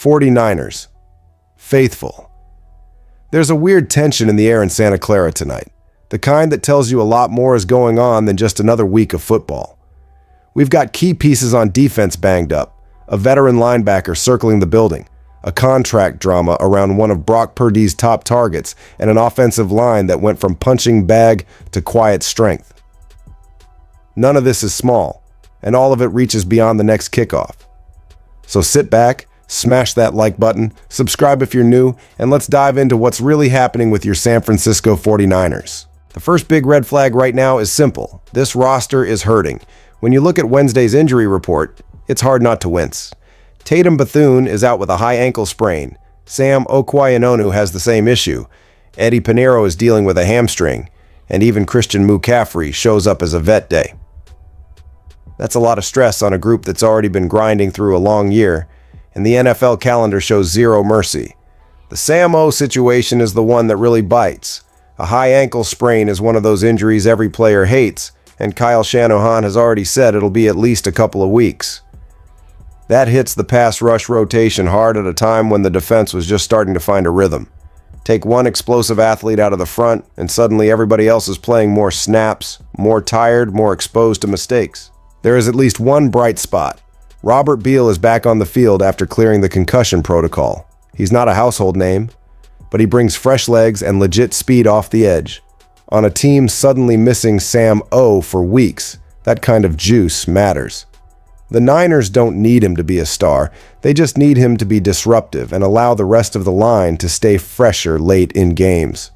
49ers. Faithful. There's a weird tension in the air in Santa Clara tonight, the kind that tells you a lot more is going on than just another week of football. We've got key pieces on defense banged up, a veteran linebacker circling the building, a contract drama around one of Brock Purdy's top targets, and an offensive line that went from punching bag to quiet strength. None of this is small, and all of it reaches beyond the next kickoff. So sit back, smash that like button, subscribe if you're new, and let's dive into what's really happening with your San Francisco 49ers. The first big red flag right now is simple. This roster is hurting. When you look at Wednesday's injury report, it's hard not to wince. Tatum Bethune is out with a high ankle sprain. Sam Okwuegbunam has the same issue. Eddie Pinheiro is dealing with a hamstring. And even Christian McCaffrey shows up as a vet day. That's a lot of stress on a group that's already been grinding through a long year, and the NFL calendar shows zero mercy. The Sam O situation is the one that really bites. A high ankle sprain is one of those injuries every player hates, and Kyle Shanahan has already said it'll be at least a couple of weeks. That hits the pass rush rotation hard at a time when the defense was just starting to find a rhythm. Take one explosive athlete out of the front, and suddenly everybody else is playing more snaps, more tired, more exposed to mistakes. There is at least one bright spot. Robert Beal is back on the field after clearing the concussion protocol. He's not a household name, but he brings fresh legs and legit speed off the edge. On a team suddenly missing Sam O for weeks, that kind of juice matters. The Niners don't need him to be a star, they just need him to be disruptive and allow the rest of the line to stay fresher late in games.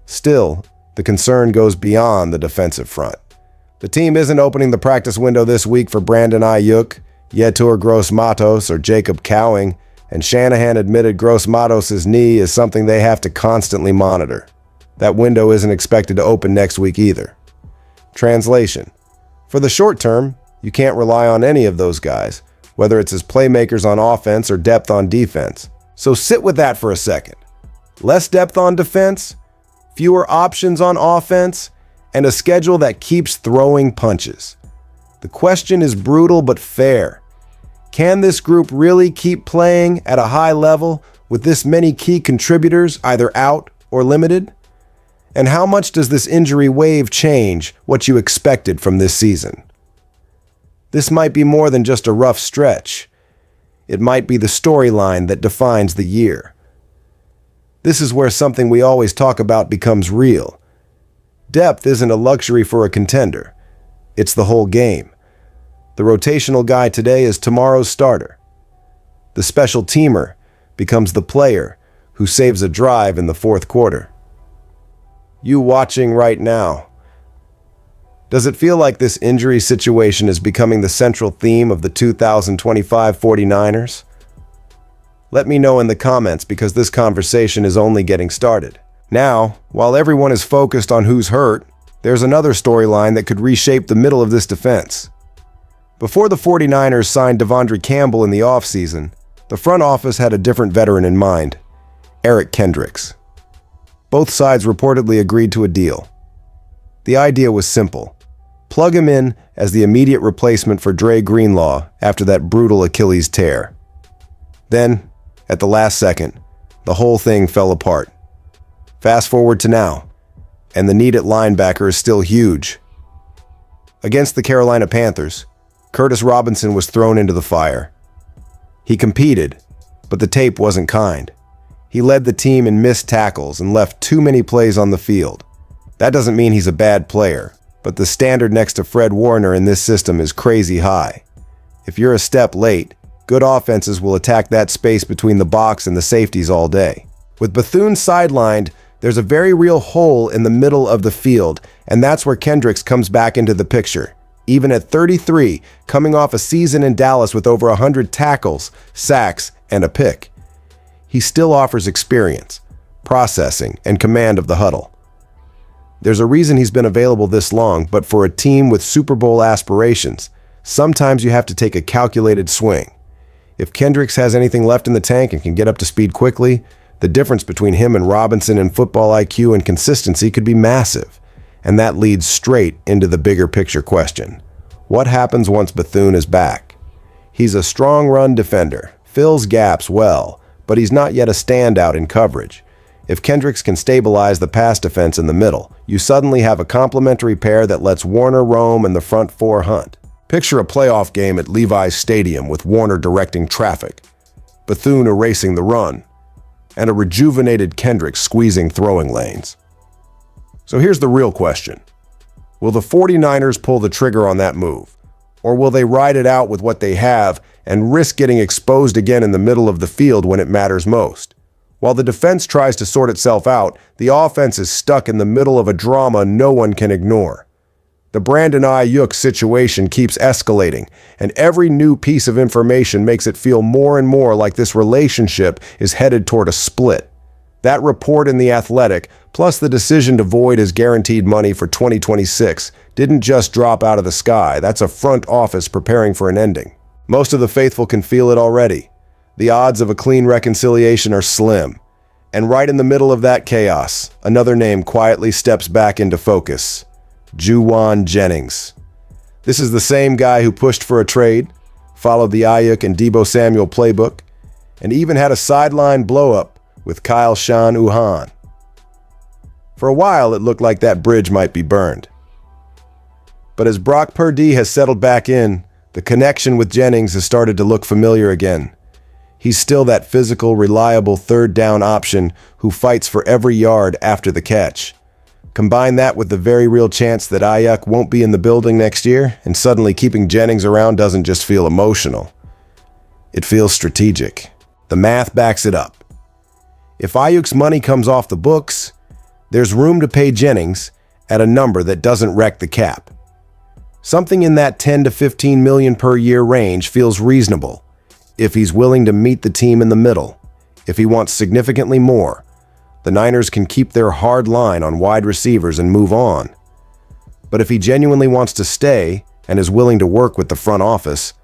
Still, the concern goes beyond the defensive front. The team isn't opening the practice window this week for Brandon Ayuk, Yetur Gross-Matos, or Jacob Cowing, and Shanahan admitted Gross-Matos' knee is something they have to constantly monitor. That window isn't expected to open next week either. Translation: for the short term, you can't rely on any of those guys, whether it's as playmakers on offense or depth on defense. So sit with that for a second. Less depth on defense, fewer options on offense, and a schedule that keeps throwing punches. The question is brutal but fair. Can this group really keep playing at a high level with this many key contributors either out or limited? And how much does this injury wave change what you expected from this season? This might be more than just a rough stretch. It might be the storyline that defines the year. This is where something we always talk about becomes real. Depth isn't a luxury for a contender. It's the whole game. The rotational guy today is tomorrow's starter. The special teamer becomes the player who saves a drive in the fourth quarter. You watching right now, does it feel like this injury situation is becoming the central theme of the 2025 49ers? Let me know in the comments because this conversation is only getting started. Now, while everyone is focused on who's hurt, there's another storyline that could reshape the middle of this defense. Before the 49ers signed Devondre Campbell in the offseason, the front office had a different veteran in mind, Eric Kendricks. Both sides reportedly agreed to a deal. The idea was simple. Plug him in as the immediate replacement for Dre Greenlaw after that brutal Achilles tear. Then, at the last second, the whole thing fell apart. Fast forward to now, and the need at linebacker is still huge. Against the Carolina Panthers, Curtis Robinson was thrown into the fire. He competed, but the tape wasn't kind. He led the team in missed tackles and left too many plays on the field. That doesn't mean he's a bad player, but the standard next to Fred Warner in this system is crazy high. If you're a step late, good offenses will attack that space between the box and the safeties all day. With Bethune sidelined, there's a very real hole in the middle of the field, and that's where Kendricks comes back into the picture. Even at 33, coming off a season in Dallas with over 100 tackles, sacks, and a pick, he still offers experience, processing, and command of the huddle. There's a reason he's been available this long, but for a team with Super Bowl aspirations, sometimes you have to take a calculated swing. If Kendricks has anything left in the tank and can get up to speed quickly, the difference between him and Robinson in football IQ and consistency could be massive. And that leads straight into the bigger picture question. What happens once Bethune is back? He's a strong run defender, fills gaps well, but he's not yet a standout in coverage. If Kendricks can stabilize the pass defense in the middle, you suddenly have a complementary pair that lets Warner roam and the front four hunt. Picture a playoff game at Levi's Stadium with Warner directing traffic, Bethune erasing the run, and a rejuvenated Kendricks squeezing throwing lanes. So here's the real question. Will the 49ers pull the trigger on that move? Or will they ride it out with what they have and risk getting exposed again in the middle of the field when it matters most? While the defense tries to sort itself out, the offense is stuck in the middle of a drama no one can ignore. The Brandon Ayuk situation keeps escalating, and every new piece of information makes it feel more and more like this relationship is headed toward a split. That report in The Athletic, plus the decision to void his guaranteed money for 2026, didn't just drop out of the sky. That's a front office preparing for an ending. Most of the faithful can feel it already. The odds of a clean reconciliation are slim. And right in the middle of that chaos, another name quietly steps back into focus. Juwan Jennings. This is the same guy who pushed for a trade, followed the Ayuk and Deebo Samuel playbook, and even had a sideline blow-up with Kyle Shanahan. For a while, it looked like that bridge might be burned. But as Brock Purdy has settled back in, the connection with Jennings has started to look familiar again. He's still that physical, reliable third down option who fights for every yard after the catch. Combine that with the very real chance that Ayuk won't be in the building next year, and suddenly keeping Jennings around doesn't just feel emotional. It feels strategic. The math backs it up. If Ayuk's money comes off the books, there's room to pay Jennings at a number that doesn't wreck the cap. Something in that 10 to 15 million per year range feels reasonable if he's willing to meet the team in the middle. If he wants significantly more, the Niners can keep their hard line on wide receivers and move on. But if he genuinely wants to stay and is willing to work with the front office,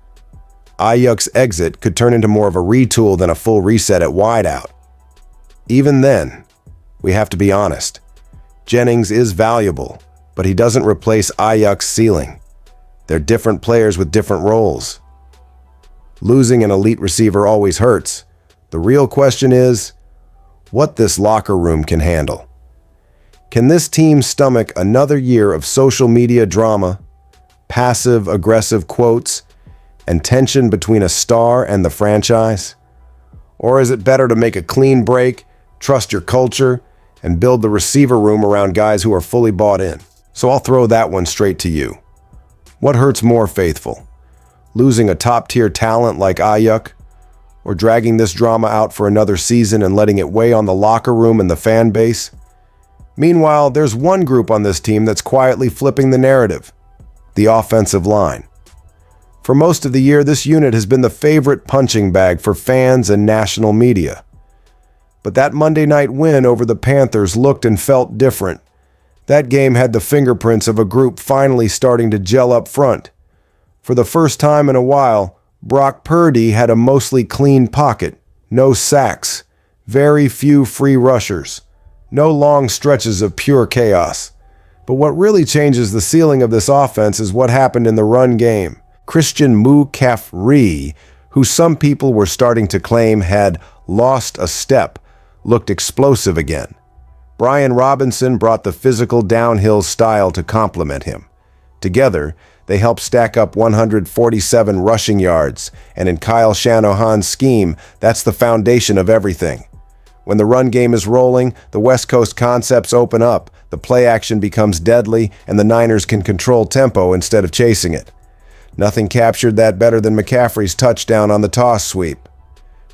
Ayuk's exit could turn into more of a retool than a full reset at wideout. Even then, we have to be honest. Jennings is valuable, but he doesn't replace Ayuk's ceiling. They're different players with different roles. Losing an elite receiver always hurts. The real question is what this locker room can handle. Can this team stomach another year of social media drama, passive-aggressive quotes, and tension between a star and the franchise? Or is it better to make a clean break, trust your culture, and build the receiver room around guys who are fully bought in? So I'll throw that one straight to you. What hurts more, faithful? Losing a top-tier talent like Ayuk, or dragging this drama out for another season and letting it weigh on the locker room and the fan base? Meanwhile, there's one group on this team that's quietly flipping the narrative: the offensive line. For most of the year, this unit has been the favorite punching bag for fans and national media. But that Monday night win over the Panthers looked and felt different. That game had the fingerprints of a group finally starting to gel up front. For the first time in a while, Brock Purdy had a mostly clean pocket, no sacks, very few free rushers, no long stretches of pure chaos. But what really changes the ceiling of this offense is what happened in the run game. Christian McCaffrey, who some people were starting to claim had lost a step, looked explosive again. Brian Robinson brought the physical downhill style to complement him. Together, they helped stack up 147 rushing yards, and in Kyle Shanahan's scheme, that's the foundation of everything. When the run game is rolling, the West Coast concepts open up, the play action becomes deadly, and the Niners can control tempo instead of chasing it. Nothing captured that better than McCaffrey's touchdown on the toss sweep.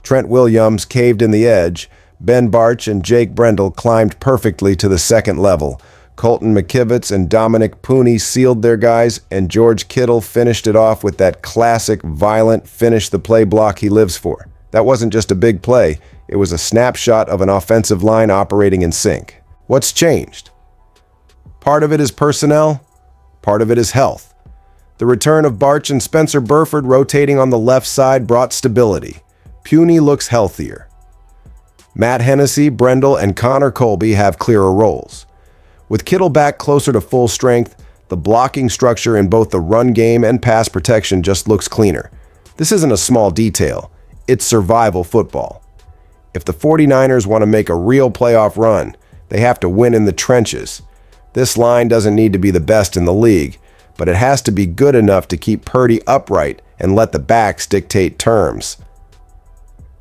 Trent Williams caved in the edge. Ben Bartch and Jake Brendel climbed perfectly to the second level. Colton McKivitz and Dominic Pooney sealed their guys, and George Kittle finished it off with that classic, violent, finish-the-play block he lives for. That wasn't just a big play. It was a snapshot of an offensive line operating in sync. What's changed? Part of it is personnel. Part of it is health. The return of Bartch and Spencer Burford rotating on the left side brought stability. Pooney looks healthier. Matt Hennessy, Brendel, and Connor Colby have clearer roles. With Kittle back closer to full strength, the blocking structure in both the run game and pass protection just looks cleaner. This isn't a small detail. It's survival football. If the 49ers want to make a real playoff run, they have to win in the trenches. This line doesn't need to be the best in the league, but it has to be good enough to keep Purdy upright and let the backs dictate terms.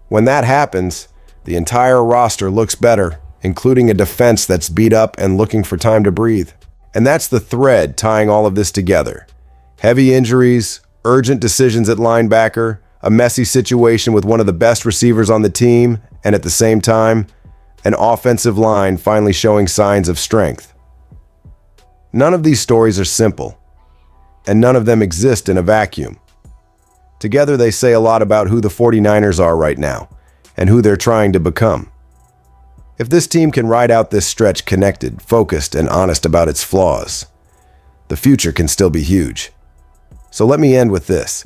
When that happens, the entire roster looks better, including a defense that's beat up and looking for time to breathe. And that's the thread tying all of this together. Heavy injuries, urgent decisions at linebacker, a messy situation with one of the best receivers on the team, and at the same time, an offensive line finally showing signs of strength. None of these stories are simple, and none of them exist in a vacuum. Together, they say a lot about who the 49ers are right now and who they're trying to become. If this team can ride out this stretch connected, focused, and honest about its flaws, the future can still be huge. So let me end with this.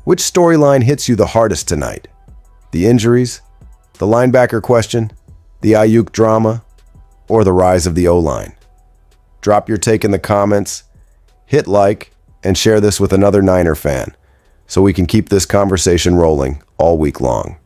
Which storyline hits you the hardest tonight? The injuries, the linebacker question, the Ayuk drama, or the rise of the O-line? Drop your take in the comments, hit like, and share this with another Niner fan so we can keep this conversation rolling all week long.